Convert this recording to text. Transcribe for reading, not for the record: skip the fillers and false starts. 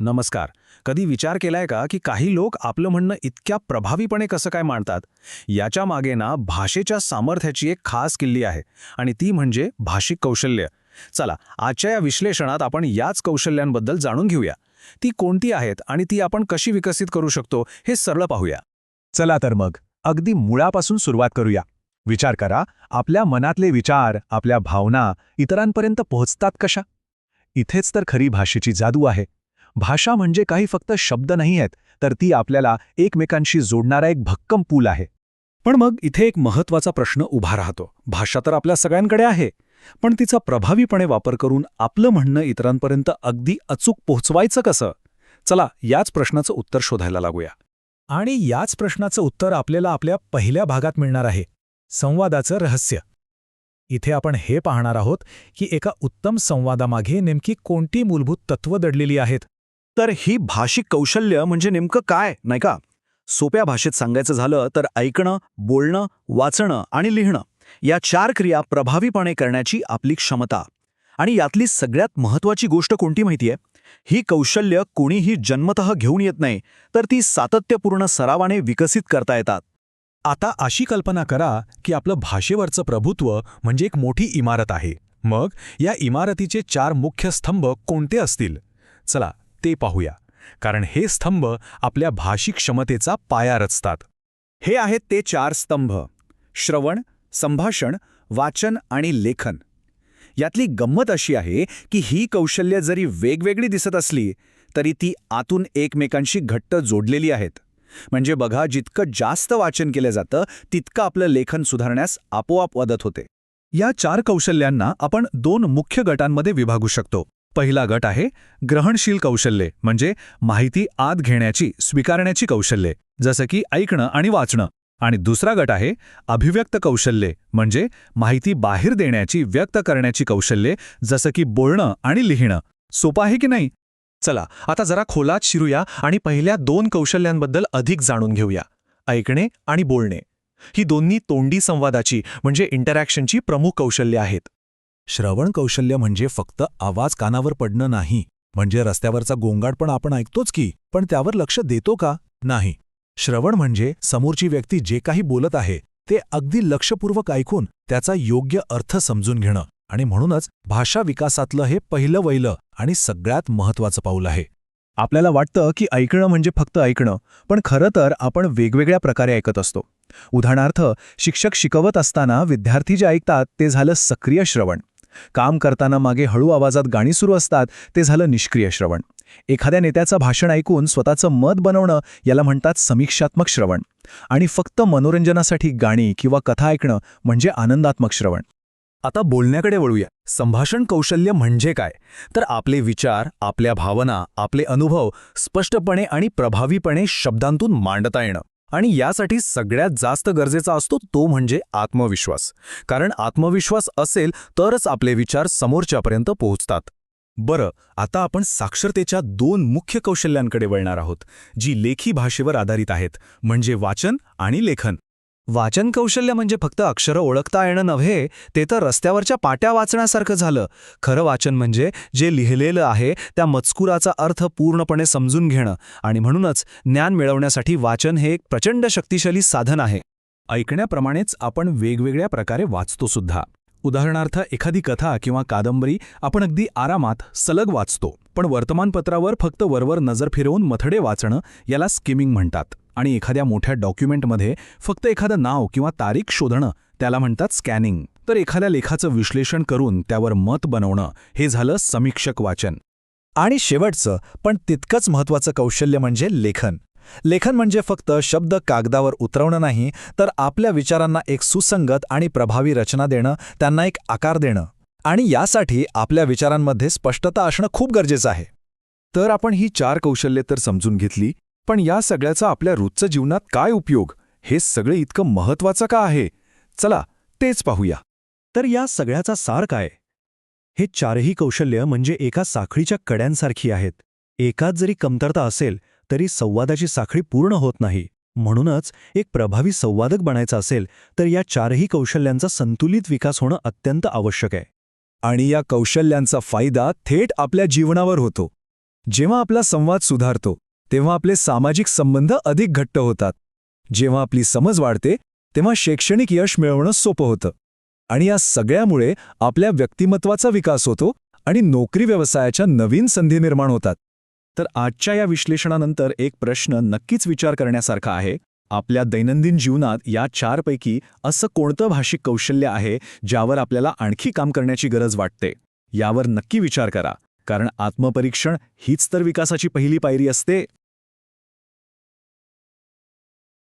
नमस्कार. कधी विचार केलाय का की काही लोक आपलं म्हणणं इतक्या प्रभावीपणे कसं काय मांडतात? याच्या मागे ना भाषेच्या सामर्थ्याची एक खास किल्ली आहे आणि ती म्हणजे भाषिक कौशल्य. चला, आजच्या या विश्लेषणात आपण याच कौशल्यांबद्दल जाणून घेऊया. ती कोणती आहेत आणि ती आपण कशी विकसित करू शकतो हे सरळ पाहूया. चला तर मग अगदी मुळापासून सुरुवात करूया. विचार करा, आपल्या मनातले विचार, आपल्या भावना इतरांपर्यंत पोहोचतात कशा? इथेच तर खरी भाषेची जादू आहे. भाषा म्हणजे काही फक्त शब्द नाही आहेत, तर ती आपल्याला एकमेकांशी जोडणारा एक भक्कम पूल आहे. पण मग इथे एक महत्त्वाचा प्रश्न उभा राहतो. भाषा तर आपल्या सगळ्यांकडे आहे, पण तिचा प्रभावीपणे वापर करून आपलं म्हणणं इतरांपर्यंत अगदी अचूक पोहोचवायचं कसं? चला, याच प्रश्नाचं उत्तर शोधायला लागूया. आणि याच प्रश्नाचं उत्तर आपल्याला आपल्या पहिल्या भागात मिळणार आहे, संवादाचं रहस्य. इथे आपण हे पाहणार आहोत की एका उत्तम संवादामागे नेमकी कोणती मूलभूत तत्त्व दडलेली आहेत. तर ही भाषिक कौशल्य म्हणजे नेमकं काय, नाही का? सोप्या भाषेत सांगायचं झालं तर ऐकणं, बोलणं, वाचणं आणि लिहिणं या 4 क्रिया प्रभावीपणे करण्याची आपली क्षमता. आणि यातली सगळ्यात महत्त्वाची गोष्ट कोणती माहितीये? ही कौशल्य कोणीही जन्मतः घेऊन येत नाही, तर ती सातत्यपूर्ण सरावाने विकसित करता येतात. आता अशी कल्पना करा की आपलं भाषेवरचं प्रभुत्व म्हणजे एक मोठी इमारत आहे. मग या इमारतीचे 4 मुख्य स्तंभ कोणते असतील? चला ते पाहूया, कारण हे स्तंभ आपल्या भाषिक क्षमतेचा पाया रचतात. हे आहेत ते 4 स्तंभ: श्रवण, संभाषण, वाचन आणि लेखन. यातली गंमत अशी आहे की ही कौशल्य जरी वेगवेगळी दिसत असली तरी ती आतून एकमेकांशी घट्ट जोडलेली आहेत. म्हणजे बघा, जितकं जास्त वाचन केलं जातं तितकं आपलं लेखन सुधारण्यास आपोआप मदत होते. या 4 कौशल्यांना आपण 2 मुख्य गटांमध्ये विभागू शकतो. पहिला गट आहे ग्रहणशील कौशल्ये, म्हणजे माहिती आत घेण्याची, स्वीकारण्याची कौशल्ये, जसं की ऐकणं आणि वाचणं. आणि दुसरा गट आहे अभिव्यक्त कौशल्ये, म्हणजे माहिती बाहेर देण्याची, व्यक्त करण्याची कौशल्ये, जसं की बोलणं आणि लिहिणं. सोपं आहे की नाही? चला आता जरा खोलात शिरूया आणि पहिल्या 2 कौशल्यांबद्दल अधिक जाणून घेऊया, ऐकणे आणि बोलणे. ही दोन्ही तोंडी संवादाची म्हणजे इंटरॅक्शनची प्रमुख कौशल्ये आहेत. श्रवण कौशल्य म्हणजे फक्त आवाज कानावर पडणं नाही, म्हणजे रस्त्यावरचा गोंगाट पण आपण ऐकतोच की, पण त्यावर लक्ष देतो का? नाही. श्रवण म्हणजे समोरची व्यक्ती जे काही बोलत आहे ते अगदी लक्षपूर्वक ऐकून त्याचा योग्य अर्थ समजून घेणं. आणि म्हणूनच भाषा विकासातलं हे पहिलं वैलं आणि सगळ्यात महत्त्वाचं पाऊल आहे. आपल्याला वाटतं की ऐकणं म्हणजे फक्त ऐकणं, पण खरं तर आपण वेगवेगळ्या प्रकारे ऐकत असतो. उदाहरणार्थ, शिक्षक शिकवत असताना विद्यार्थी जे ऐकतात ते झालं सक्रिय श्रवण. काम करताना मागे हळू आवाजात गाणी सुरू असतात ते झालं निष्क्रिय श्रवण. एखाद्या नेत्याचं भाषण ऐकून स्वतःचं मत बनवणं याला म्हणतात समीक्षात्मक श्रवण. आणि फक्त मनोरंजनासाठी गाणी किंवा कथा ऐकणं म्हणजे आनंदात्मक श्रवण. आता बोलण्याकडे वळूया. संभाषण कौशल्य म्हणजे काय? तर आपले विचार, आपल्या भावना, आपले अनुभव स्पष्टपणे आणि प्रभावीपणे शब्दांतून मांडता येणं. आणि यासाठी सगळ्यात जास्त गरजेचा असतो तो म्हणजे आत्मविश्वास. कारण आत्मविश्वास असेल तरच आपले विचार समोरच्यापर्यंत पोहोचतात. बरं, आता आपण साक्षरतेच्या 2 मुख्य कौशल्यांकडे वळणार आहोत, जी लेखी भाषेवर आधारित आहेत, म्हणजे वाचन आणि लेखन. वाचन कौशल्य म्हणजे फक्त अक्षरं ओळखता येणं नव्हे, ते तर रस्त्यावरच्या पाट्या वाचण्यासारखं झालं. खरं वाचन म्हणजे जे लिहिलेलं आहे त्या मजकुराचा अर्थ पूर्णपणे समजून घेणं. आणि म्हणूनच ज्ञान मिळवण्यासाठी वाचन हे एक प्रचंड शक्तिशाली साधन आहे. ऐकण्याप्रमाणेच आपण वेगवेगळ्या प्रकारे वाचतो सुद्धा. उदाहरणार्थ, एखादी कथा किंवा कादंबरी आपण अगदी आरामात सलग वाचतो, पण वर्तमानपत्रावर फक्त वरवर नजर फिरवून मथडे वाचणं याला स्किमिंग म्हणतात. आणि एखाद्या मोठ्या डॉक्युमेंटमध्ये फक्त एखादं नाव किंवा तारीख शोधणं त्याला म्हणतात स्कॅनिंग. तर एखाद्या लेखाचं विश्लेषण करून त्यावर मत बनवणं हे झालं समीक्षक वाचन. आणि शेवटचं पण तितकंच महत्त्वाचं कौशल्य म्हणजे लेखन. लेखन म्हणजे फक्त शब्द कागदावर उतरवणं नाही, तर आपल्या विचारांना एक सुसंगत आणि प्रभावी रचना देणं, त्यांना एक आकार देणं. आणि यासाठी आपल्या विचारांमध्ये स्पष्टता असणं खूप गरजेचं आहे. तर आपण ही 4 कौशल्ये तर समजून घेतली, पण या सगळ्याचा आपल्या रोजच्या जीवनात काय उपयोग? हे सगळे इतकं महत्त्वाचं का आहे? चला तेच पाहूया. तर या सगळ्याचा सार काय? हे 4ही कौशल्य म्हणजे एका साखळीच्या कड्यांसारखी आहेत. एकात जरी कमतरता असेल तरी संवादाची साखळी पूर्ण होत नाही. म्हणूनच एक प्रभावी संवादक बनायचं असेल तर या 4ही कौशल्यांचा संतुलित विकास होणं अत्यंत आवश्यक आहे. आणि या कौशल्यांचा फायदा थेट आपल्या जीवनावर होतो. जेव्हा आपला संवाद सुधारतो तेव्हा आपले सामाजिक संबंध अधिक घट्ट होतात. जेव्हा आपली समज वाढते तेव्हा शैक्षणिक यश मिळवणं सोपं होतं. आणि या सगळ्यामुळे आपल्या व्यक्तिमत्वाचा विकास होतो आणि नोकरी व्यवसायाच्या नवीन संधी निर्माण होतात. तर आजच्या या विश्लेषणानंतर एक प्रश्न नक्कीच विचार करण्यासारखा आहे. आपल्या दैनंदिन जीवनात या 4 पैकी असं कोणतं भाषिक कौशल्य आहे ज्यावर आपल्याला आणखी काम करण्याची गरज वाटते? यावर नक्की विचार करा, कारण आत्मपरीक्षण हीच तर विकासाची पहिली पायरी असते.